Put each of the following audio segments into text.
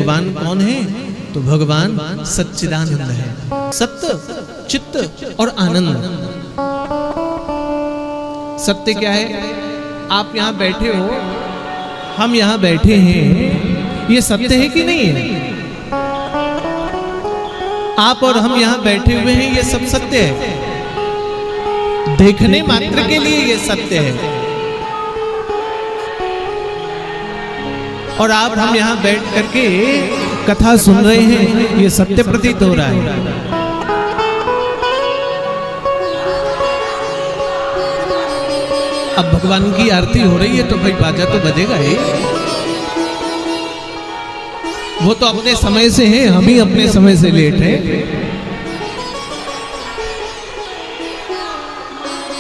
भगवान कौन है? तो भगवान सच्चिदानंद है। सत्य, चित्त और आनंद। सत्य क्या है? आप यहां बैठे हो, हम यहां बैठे हैं, ये सत्य है कि नहीं है? आप और हम यहां बैठे हुए हैं, ये सब सत्य है। देखने मात्र के लिए ये सत्य है। और आप हम यहां बैठ करके कथा सुन रहे हैं, ये सत्य प्रतीत हो रहा है। अब भगवान की आरती हो रही है तो भाई बाजा तो बजेगा ही। वो तो अपने समय से है, हम ही अपने समय से लेट हैं।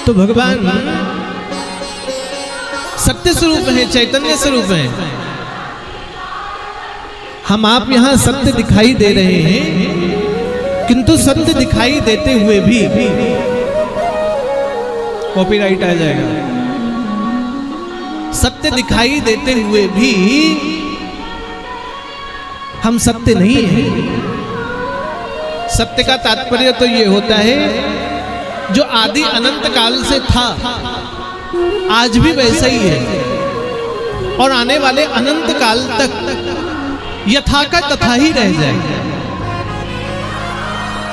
तो भगवान सत्य स्वरूप है, चैतन्य स्वरूप है। हम आप यहां सत्य दिखाई दे रहे हैं, किंतु सत्य दिखाई देते हुए भी कॉपीराइट आ जाएगा। सत्य दिखाई देते हुए भी हम सत्य नहीं हैं। सत्य का तात्पर्य तो ये होता है, जो आदि अनंत काल से था, आज भी वैसा ही है, और आने वाले अनंत काल तक यथा का तथा ही रह जाए।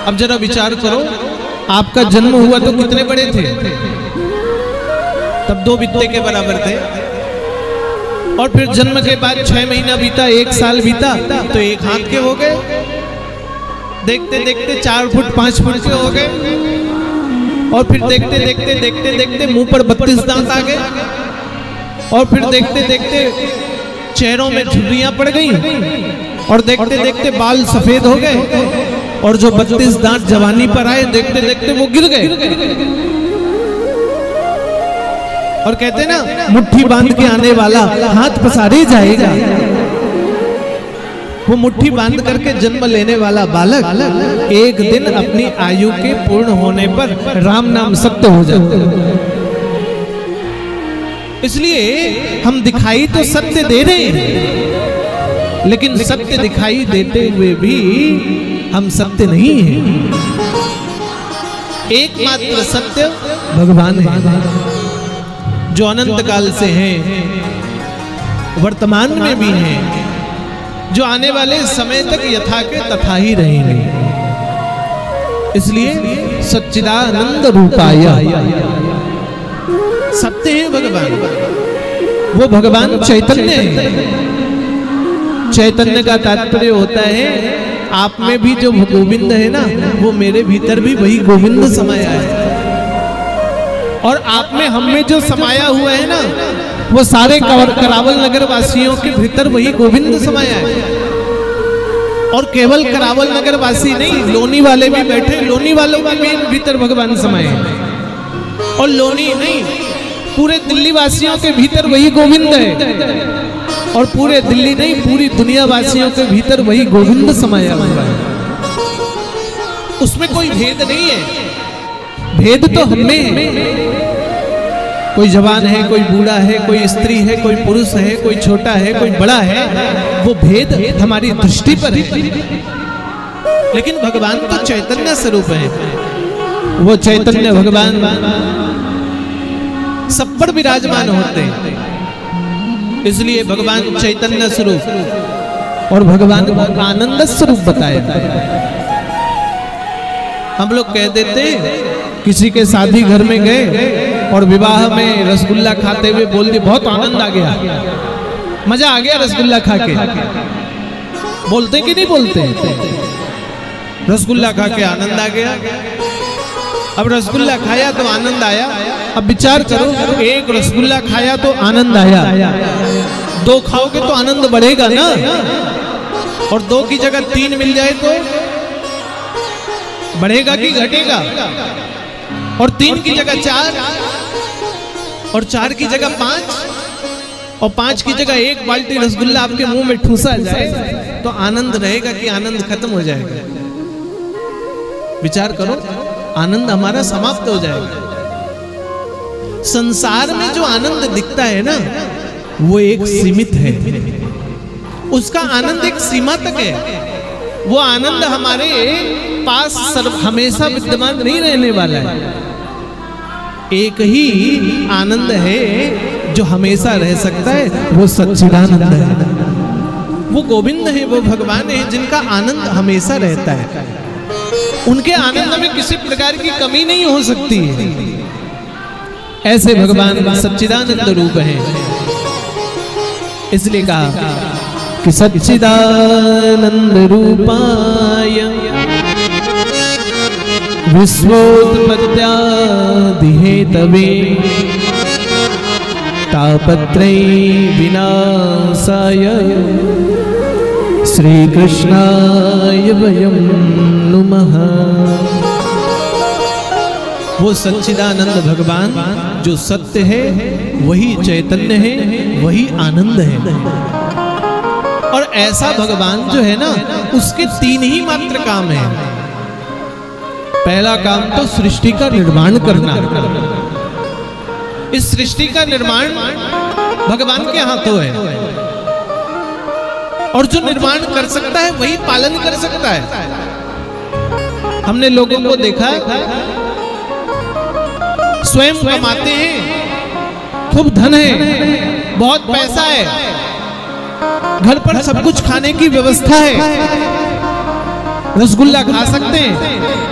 अब जरा विचार करो, आपका जन्म हुआ तो कितने बड़े थे? तब 2 बित्ते के बराबर थे। और फिर जन्म के बाद 6 महीना बीता, 1 साल बीता तो 1 हाथ के हो गए। देखते देखते 4 फुट 5 फुट के हो गए। और फिर देखते देखते देखते देखते मुंह पर 32 दांत आ गए। और फिर देखते देखते चेहरों में झुर्रियां पड़ गई। और देखते देखते बाल सफेद हो गए। और जो 32 दांत जवानी पर आए, देखते देखते वो गिर गए। और कहते ना, मुट्ठी बांध के आने वाला हाथ पसारे जाएगा। वो मुट्ठी बांध करके जन्म लेने वाला बालक एक दिन अपनी आयु के पूर्ण होने पर राम नाम सत्य हो जाता है। इसलिए हम दिखाई तो सत्य दे रहे हैं, लेकिन सत्य दिखाई देते हुए भी हम सत्य नहीं हैं। एकमात्र सत्य भगवान है, जो अनंत काल से हैं, वर्तमान में भी हैं, जो आने वाले समय तक यथा के तथा ही रहेंगे। इसलिए सच्चिदानंद रूपाय सत्य है भगवान। वो भगवान चैतन्य है। चैतन्य का तात्पर्य होता है, आप में भी जो गोविंद है ना, वो मेरे भीतर भी वही गोविंद समाया है। और आप में हम में जो समाया हुआ है ना, वो सारे करावल नगर वासियों के भीतर वही गोविंद समाया है। और केवल करावल नगर वासी नहीं, लोनी वाले भी बैठे, लोनी वालों के भी भीतर भगवान समाये हैं। और लोनी नहीं, पूरे दिल्ली वासियों के भीतर वही गोविंद है। और पूरे दिल्ली नहीं, पूरी दुनिया वासियों के भीतर वही गोविंद समाया हुआ है। उसमें कोई भेद नहीं है। भेद तो हमें है। कोई जवान है, कोई बूढ़ा है, कोई स्त्री है, कोई पुरुष है, कोई छोटा है, कोई बड़ा है, वो भेद हमारी दृष्टि पर है। लेकिन भगवान तो चैतन्य स्वरूप है। वो चैतन्य भगवान सब पर विराजमान होते हैं। इसलिए भगवान चैतन्य स्वरूप और भगवान को आनंद स्वरूप बताया। हम लोग कह देते, किसी के शादी घर में गए और विवाह में रसगुल्ला खाते हुए बोल दिए, बहुत आनंद आ गया, मजा आ गया रसगुल्ला खा के। बोलते कि नहीं बोलते? रसगुल्ला खा के आनंद आ गया। अब रसगुल्ला खाया तो आनंद आया। अब विचार करो, एक रसगुल्ला खाया तो आनंद आया, 2 खाओगे तो आनंद बढ़ेगा ना। और 2 की जगह 3 मिल जाए तो बढ़ेगा कि घटेगा? और 3 की जगह 4, और 4 की जगह 5, और 5 की जगह 1 बाल्टी रसगुल्ला आपके मुंह में ठूसा जाए तो आनंद रहेगा कि आनंद खत्म हो जाएगा? विचार करो, आनंद हमारा समाप्त हो जाएगा। संसार में जो आनंद दिखता है ना, वो एक सीमित है। उसका आनंद एक सीमा तक है। वो आनंद हमारे पास हमेशा विद्यमान नहीं रहने वाला है। एक ही आनंद है जो हमेशा रह सकता है, वो सच्चिदानंद है, वो गोविंद है, वो भगवान है जिनका आनंद हमेशा रहता है। उनके आनंद में किसी प्रकार की कमी नहीं हो सकती है। ऐसे भगवान सच्चिदानंद रूप हैं। इसलिए कहा कि सच्चिदानंद रूपाय विश्वोत्पत्त्यादि हेतवे तापत्रय विनाशाय श्री कृष्णाय वयं नुमः। वो सच्चिदानंद भगवान जो सत्य है, वही चैतन्य है, वही आनंद है। और ऐसा भगवान जो है ना, उसके 3 ही मात्र काम है। पहला काम तो सृष्टि का निर्माण करना। इस सृष्टि का निर्माण भगवान के हाथों है, और जो निर्माण कर सकता है वही पालन कर सकता है। हमने लोगों को देखा स्वयं कमाते हैं, खूब धन है, बहुत पैसा है, घर पर सब कुछ खाने की व्यवस्था है, रसगुल्ला खा सकते हैं,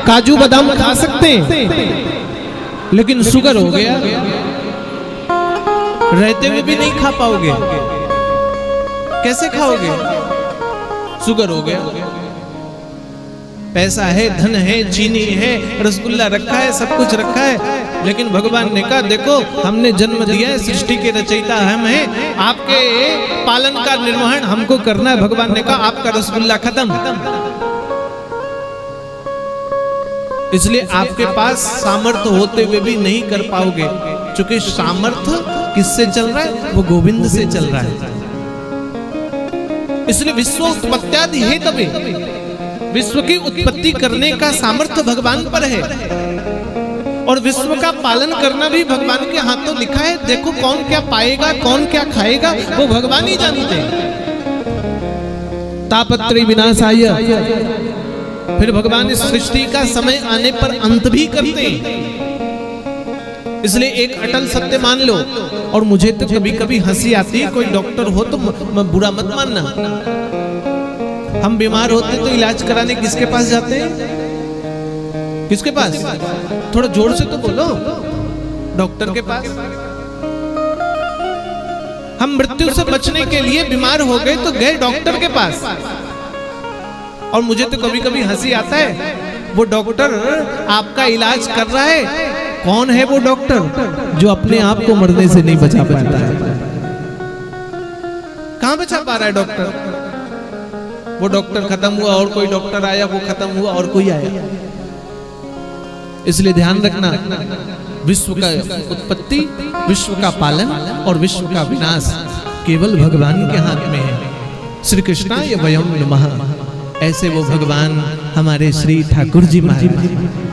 काजू बादाम खा सकते हैं, लेकिन शुगर हो गया, रहते हुए भी नहीं खा पाओगे। कैसे खाओगे? शुगर हो गया। पैसा है, धन है, चीनी है, रसगुल्ला रखा है, सब कुछ रखा है, लेकिन भगवान ने कहा देखो हमने जन्म दिया है, सृष्टि के रचयिता हम हैं, आपके पालन का निर्वहन हमको करना है। भगवान ने कहा आपका रसगुल्ला खत्म। इसलिए आपके पास सामर्थ्य होते हुए भी नहीं कर पाओगे, क्योंकि सामर्थ्य किससे चल रहा है? वो गोविंद से चल रहा है। इसलिए विश्व उत्पत्त्यादि हेतवे, विश्व की उत्पत्ति करने का सामर्थ्य भगवान पर है, और विश्व का पालन करना भी भगवान के हाथों लिखा है। देखो कौन क्या पाएगा, कौन क्या खाएगा, वो भगवान ही जानते हैं। तापत्रय विनाशाय, फिर भगवान इस सृष्टि का समय आने पर अंत भी करते हैं। इसलिए एक अटल सत्य मान लो। और मुझे तो कभी कभी हंसी आती है, कोई डॉक्टर हो तो बुरा मत मानना। हम बीमार होते तो इलाज कराने किसके पास जाते हैं? किसके पास? थोड़ा जोर से तो बोलो। डॉक्टर के पास। हम मृत्यु से बचने के लिए बीमार हो गए तो गए डॉक्टर के पास। और मुझे तो कभी कभी हंसी आता है, वो डॉक्टर आपका इलाज कर रहा है, कौन है वो डॉक्टर? जो अपने आप को मरने से नहीं बचा पाता है। कहां बचा पा रहा है डॉक्टर? वो डॉक्टर खत्म हुआ और कोई डॉक्टर आया, वो खत्म हुआ और कोई आया। इसलिए ध्यान रखना, विश्व का उत्पत्ति, विश्व का पालन और विश्व का विनाश केवल भगवान के हाथ में है। श्री कृष्णाय वयं नमः। ऐसे वो भगवान हमारे श्री ठाकुर जी महाराज